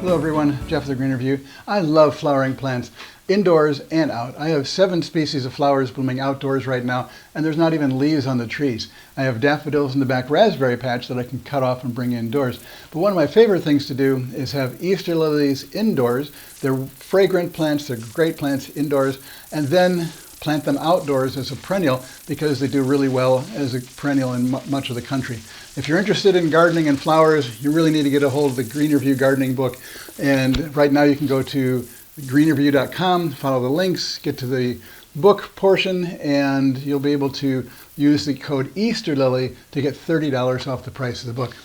Hello everyone, Jeff the Green Review. I love flowering plants, indoors and out. I have 7 species of flowers blooming outdoors right now, and there's not even leaves on the trees. I have daffodils in the back raspberry patch that I can cut off and bring indoors. But one of my favorite things to do is have Easter lilies indoors. They're fragrant plants, they're great plants indoors, and then plant them outdoors as a perennial because they do really well as a perennial in much of the country. If you're interested in gardening and flowers, you really need to get a hold of the Green Review gardening book. And right now you can go to greenreview.com, follow the links, get to the book portion, and you'll be able to use the code EasterLily to get $30 off the price of the book.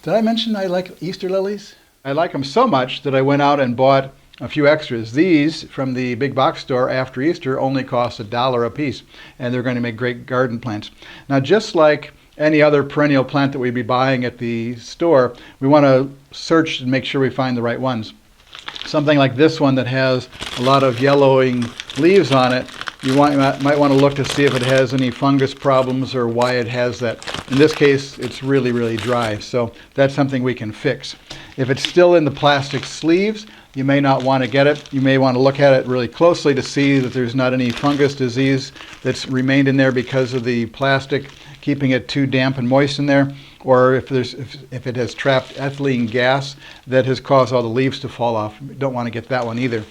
Did I mention I like Easter lilies? I like them so much that I went out and bought a few extras. These from the big box store after Easter only cost $1 a piece, and they're going to make great garden plants. Now, just like any other perennial plant that we'd be buying at the store, we want to search and make sure we find the right ones. Something like this one that has a lot of yellowing leaves on it, you might want to look to see if it has any fungus problems or why it has that. In this case, it's really, really dry, so that's something we can fix. If it's still in the plastic sleeves, you may not want to get it. You may want to look at it really closely to see that there's not any fungus disease that's remained in there because of the plastic keeping it too damp and moist in there, or if it has trapped ethylene gas that has caused all the leaves to fall off. We don't want to get that one either.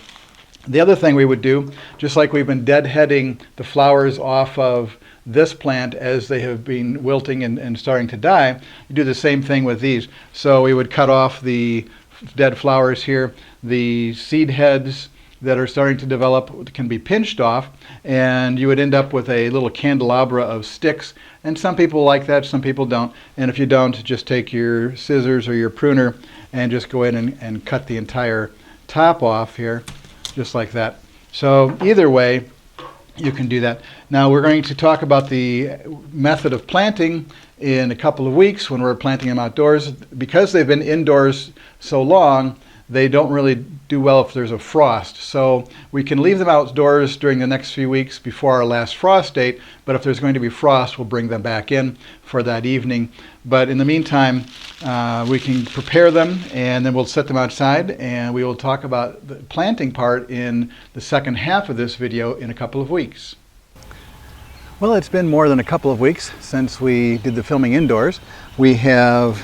The other thing we would do, just like we've been deadheading the flowers off of this plant as they have been wilting and starting to die, you do the same thing with these. So we would cut off the dead flowers here. The seed heads that are starting to develop can be pinched off, and you would end up with a little candelabra of sticks. And some people like that, some people don't. And if you don't, just take your scissors or your pruner and just go in and cut the entire top off here, just like that. So either way, you can do that. Now we're going to talk about the method of planting in a couple of weeks when we're planting them outdoors. Because they've been indoors so long, they don't really do well if there's a frost. So we can leave them outdoors during the next few weeks before our last frost date, but if there's going to be frost, we'll bring them back in for that evening. But in the meantime, we can prepare them and then we'll set them outside, and we will talk about the planting part in the second half of this video in a couple of weeks. Well, it's been more than a couple of weeks since we did the filming indoors. We have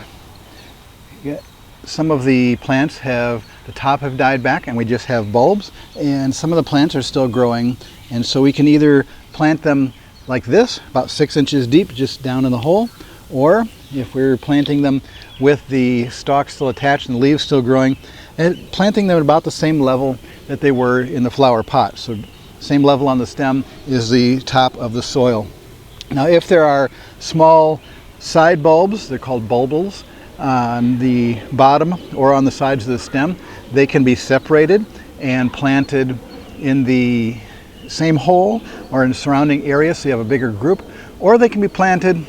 some of the plants the top have died back and we just have bulbs, and some of the plants are still growing, and so we can either plant them like this, about 6 inches deep, just down in the hole, or if we're planting them with the stalks still attached and the leaves still growing, and planting them at about the same level that they were in the flower pot. So same level on the stem is the top of the soil. Now if there are small side bulbs, they're called bulbils, on the bottom or on the sides of the stem, they can be separated and planted in the same hole or in the surrounding area so you have a bigger group, or they can be planted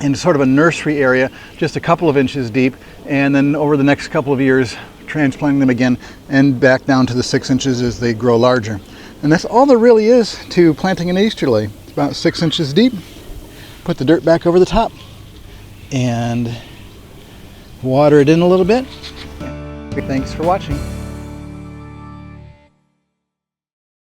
in sort of a nursery area just a couple of inches deep, and then over the next couple of years transplanting them again and back down to the 6 inches as they grow larger. And that's all there really is to planting an Easter lily. It's about 6 inches deep. Put the dirt back over the top and water it in a little bit. Thanks for watching.